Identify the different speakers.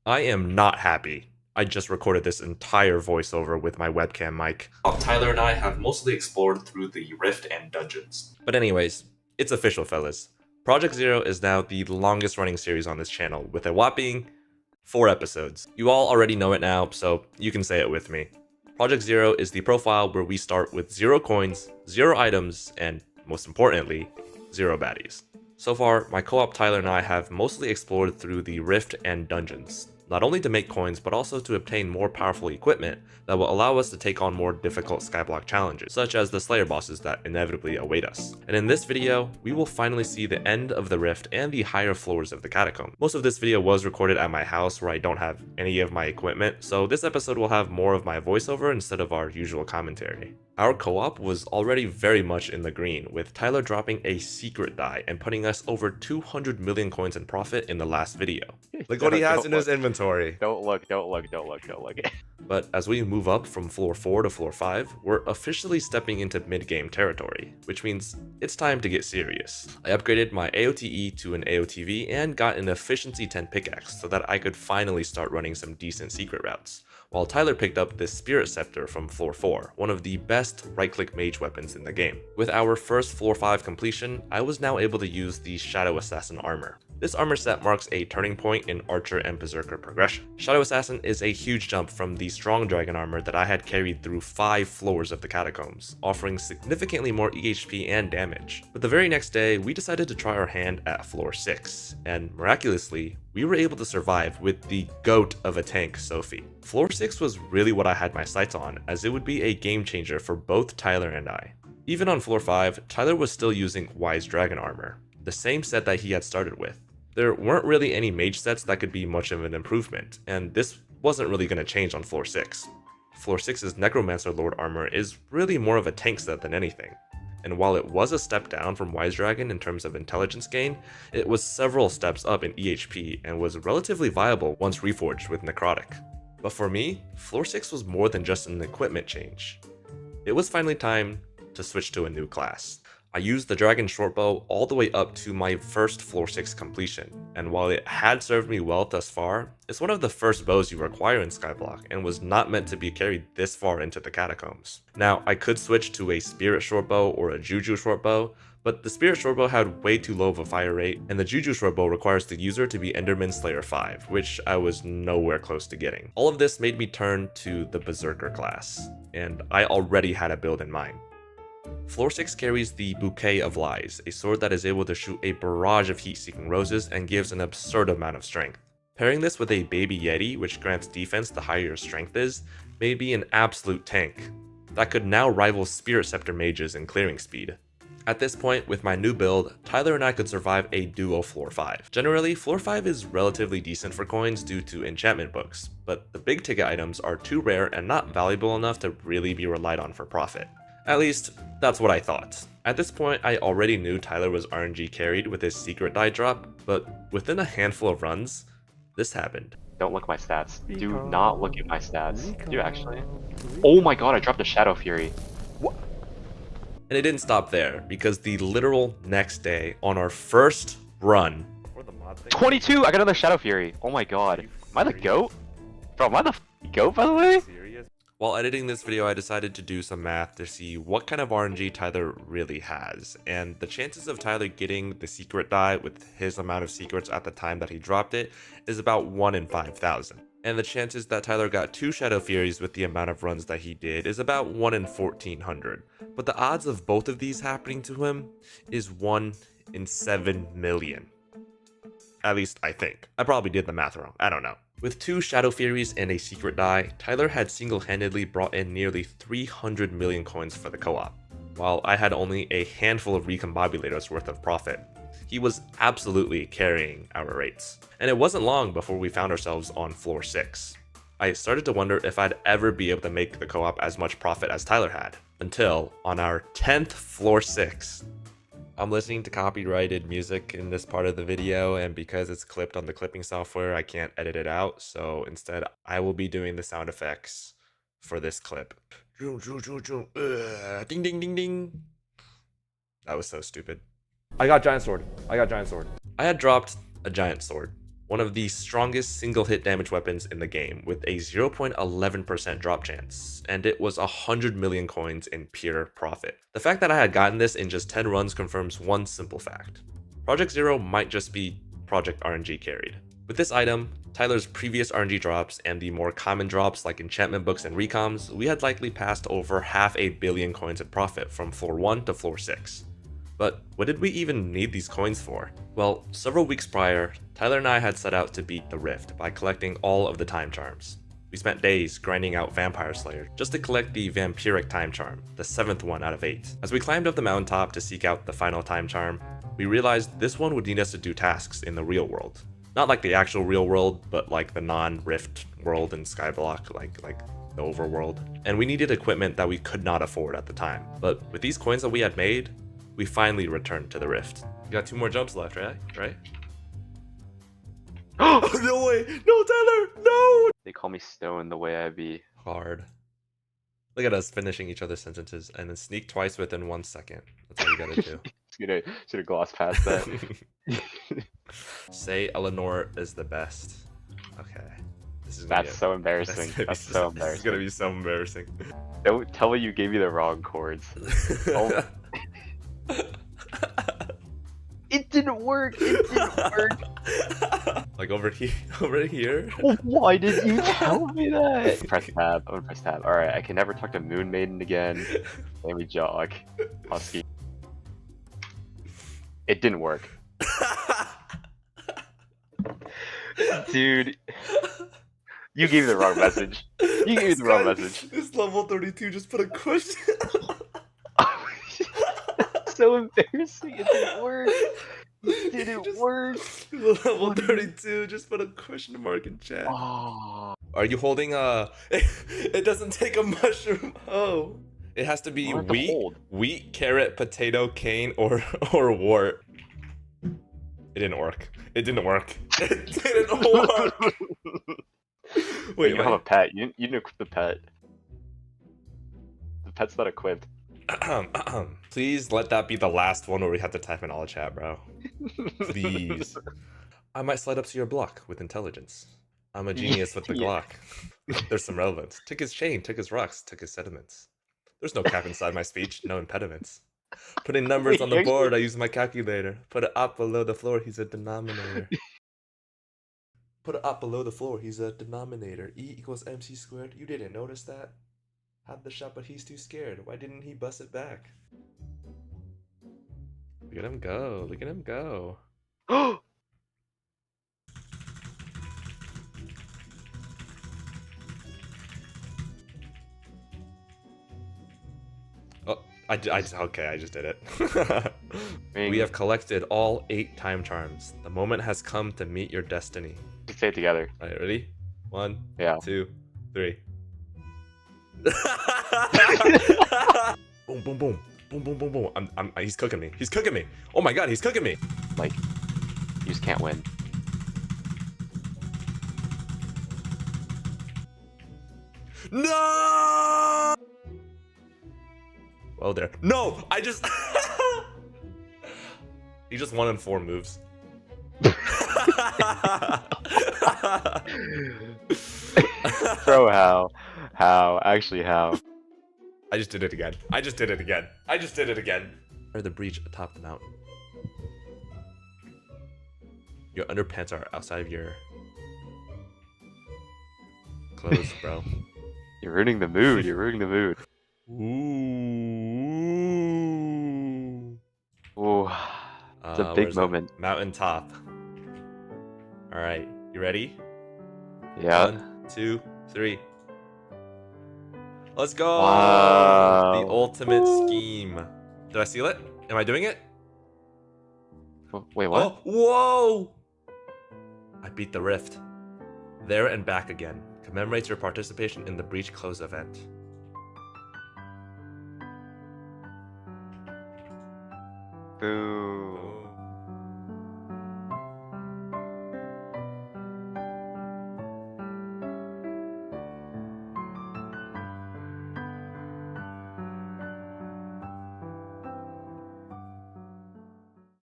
Speaker 1: I am not happy. I just recorded this entire voiceover with my webcam mic. Tyler and I have mostly explored through the Rift and dungeons. But anyways, it's official, fellas. Project Zero is now the longest running series on this channel, with a whopping 4 episodes. You all already know it now, so you can say it with me. Project Zero is the profile where we start with 0 coins, 0 items, and most importantly, 0 baddies. So far, my co-op Tyler and I have mostly explored through the Rift and dungeons, not only to make coins but also to obtain more powerful equipment that will allow us to take on more difficult Skyblock challenges, such as the Slayer bosses that inevitably await us. And in this video, we will finally see the end of the Rift and the higher floors of the catacomb. Most of this video was recorded at my house where I don't have any of my equipment, so this episode will have more of my voiceover instead of our usual commentary. Our co-op was already very much in the green, with Tyler dropping a secret die and putting us over 200 million coins in profit in the last video. Look what he has in his inventory.
Speaker 2: Don't look.
Speaker 1: But as we move up from floor 4 to floor 5, we're officially stepping into mid-game territory, which means it's time to get serious. I upgraded my AOTE to an AOTV and got an efficiency 10 pickaxe so that I could finally start running some decent secret routes, while Tyler picked up this Spirit Scepter from floor 4, one of the best right-click mage weapons in the game. With our first floor 5 completion, I was now able to use the Shadow Assassin armor. This armor set marks a turning point in Archer and Berserker progression. Shadow Assassin is a huge jump from the Strong Dragon armor that I had carried through 5 floors of the catacombs, offering significantly more EHP and damage. But the very next day, we decided to try our hand at floor 6, and miraculously, we were able to survive with the GOAT of a tank, Sophie. Floor 6 was really what I had my sights on, as it would be a game changer for both Tyler and I. Even on floor 5, Tyler was still using Wise Dragon armor, the same set that he had started with. There weren't really any mage sets that could be much of an improvement, and this wasn't really going to change on floor 6. Floor 6's Necromancer Lord armor is really more of a tank set than anything, and while it was a step down from Wise Dragon in terms of intelligence gain, it was several steps up in EHP and was relatively viable once reforged with Necrotic. But for me, floor 6 was more than just an equipment change. It was finally time to switch to a new class. I used the Dragon Shortbow all the way up to my first floor 6 completion, and while it had served me well thus far, it's one of the first bows you acquire in Skyblock and was not meant to be carried this far into the catacombs. Now, I could switch to a Spirit Shortbow or a Juju Shortbow, but the Spirit Shortbow had way too low of a fire rate, and the Juju Shortbow requires the user to be Enderman Slayer 5, which I was nowhere close to getting. All of this made me turn to the Berserker class, and I already had a build in mind. Floor 6 carries the Bouquet of Lies, a sword that is able to shoot a barrage of heat-seeking roses and gives an absurd amount of strength. Pairing this with a Baby Yeti, which grants defense the higher your strength is, may be an absolute tank that could now rival Spirit Scepter mages in clearing speed. At this point, with my new build, Tyler and I could survive a duo floor 5. Generally, floor 5 is relatively decent for coins due to enchantment books, but the big ticket items are too rare and not valuable enough to really be relied on for profit. At least, that's what I thought. At this point, I already knew Tyler was RNG carried with his secret die drop, but within a handful of runs, this happened.
Speaker 2: Don't look at my stats. Do not look at my stats. Do you actually? Oh my god, I dropped a Shadow Fury.
Speaker 1: What? And it didn't stop there, because the literal next day, on our first run...
Speaker 2: 22! I got another Shadow Fury! Oh my god. Am I the GOAT? Bro, am I the GOAT, by the way?
Speaker 1: While editing this video, I decided to do some math to see what kind of RNG Tyler really has, and the chances of Tyler getting the secret die with his amount of secrets at the time that he dropped it is about 1 in 5,000. And the chances that Tyler got 2 Shadow Furies with the amount of runs that he did is about 1 in 1,400. But the odds of both of these happening to him is 1 in 7 million. At least I think. I probably did the math wrong, I don't know. With 2 Shadow Furies and a secret die, Tyler had single-handedly brought in nearly 300 million coins for the co-op, while I had only a handful of recombobulators worth of profit. He was absolutely carrying our rates. And it wasn't long before we found ourselves on floor 6. I started to wonder if I'd ever be able to make the co-op as much profit as Tyler had, until on our 10th floor 6. I'm listening to copyrighted music in this part of the video, and because it's clipped on the clipping software, I can't edit it out, so instead I will be doing the sound effects for this clip. Ding ding ding ding. That was so stupid. I got giant sword. I had dropped a giant sword, one of the strongest single hit damage weapons in the game with a 0.11% drop chance, and it was 100 million coins in pure profit. The fact that I had gotten this in just 10 runs confirms one simple fact. Project Zero might just be Project RNG carried. With this item, Tyler's previous RNG drops, and the more common drops like enchantment books and recoms, we had likely passed over 500 million coins in profit from floor 1 to floor 6. But what did we even need these coins for? Well, several weeks prior, Tyler and I had set out to beat the Rift by collecting all of the time charms. We spent days grinding out Vampire Slayer just to collect the Vampiric time charm, the 7th one out of 8. As we climbed up the mountaintop to seek out the final time charm, we realized this one would need us to do tasks in the real world. Not like the actual real world, but like the non-Rift world in Skyblock, like the overworld. And we needed equipment that we could not afford at the time. But with these coins that we had made, we finally returned to the Rift. You got 2 more jumps left, right? Oh, no way! No, Tyler! No!
Speaker 2: They call me Stone the way I be.
Speaker 1: Hard. Look at us finishing each other's sentences and then sneak twice within 1 second. That's all you gotta do.
Speaker 2: Should have glossed past that.
Speaker 1: Say Eleanor is the best. Okay.
Speaker 2: That's so embarrassing. That's so embarrassing.
Speaker 1: This is gonna be so embarrassing.
Speaker 2: Don't tell me you gave me the wrong chords. Oh. It didn't work. It didn't work.
Speaker 1: Like over here.
Speaker 2: Well, why did you tell me that? Press tab. I'm gonna press tab. All right. I can never talk to Moon Maiden again. Let me jog. Husky. It didn't work. Dude, you gave me the wrong message. You gave me the wrong message.
Speaker 1: This level 32 just put a question.
Speaker 2: So embarrassing. It didn't work. It didn't work.
Speaker 1: Level 32 just put a question mark in chat.
Speaker 2: Oh.
Speaker 1: Are you holding a... It doesn't take a mushroom. Oh. It has to be wheat, carrot, potato, cane, or wart. It didn't work. It didn't work. It didn't work. Wait,
Speaker 2: you don't have a pet. You didn't equip the pet. The pet's not equipped.
Speaker 1: Please let that be the last one where we have to type in all chat, bro. Please. I might slide up to your block with intelligence. I'm a genius with the Glock. There's some relevance. Took his chain, took his rocks, took his sediments. There's no cap inside my speech, no impediments. Putting numbers on the board, I use my calculator. Put it up below the floor, he's a denominator. Put it up below the floor, he's a denominator. E equals MC squared. You didn't notice that? Had the shot, but he's too scared. Why didn't he bust it back? Look at him go. Look at him go.
Speaker 2: Oh!
Speaker 1: Okay, I just did it. We have collected all 8 time charms. The moment has come to meet your destiny.
Speaker 2: Let's say it together.
Speaker 1: All right, ready? 1,
Speaker 2: yeah.
Speaker 1: 2, 3. Boom, boom, boom, boom, boom, boom, boom. He's cooking me. He's cooking me. Oh my god, he's cooking me.
Speaker 2: Like, you just can't win.
Speaker 1: No! Well, there. No, I just. He just won in 4 moves.
Speaker 2: Bro, how? How? Actually, how?
Speaker 1: I just did it again. I just did it again. I just did it again. Or the breach atop the mountain. Your underpants are outside of your clothes, bro.
Speaker 2: You're ruining the mood. You're ruining the mood.
Speaker 1: Ooh.
Speaker 2: Ooh. It's a big moment.
Speaker 1: Mountaintop. Alright, you ready?
Speaker 2: Yeah.
Speaker 1: 1, 2, 3. Let's go!
Speaker 2: Wow.
Speaker 1: The ultimate scheme. Did I seal it? Am I doing it?
Speaker 2: Wait, what?
Speaker 1: Oh, whoa! I beat the Rift. There and back again. Commemorates your participation in the Breach Close event.
Speaker 2: Boo.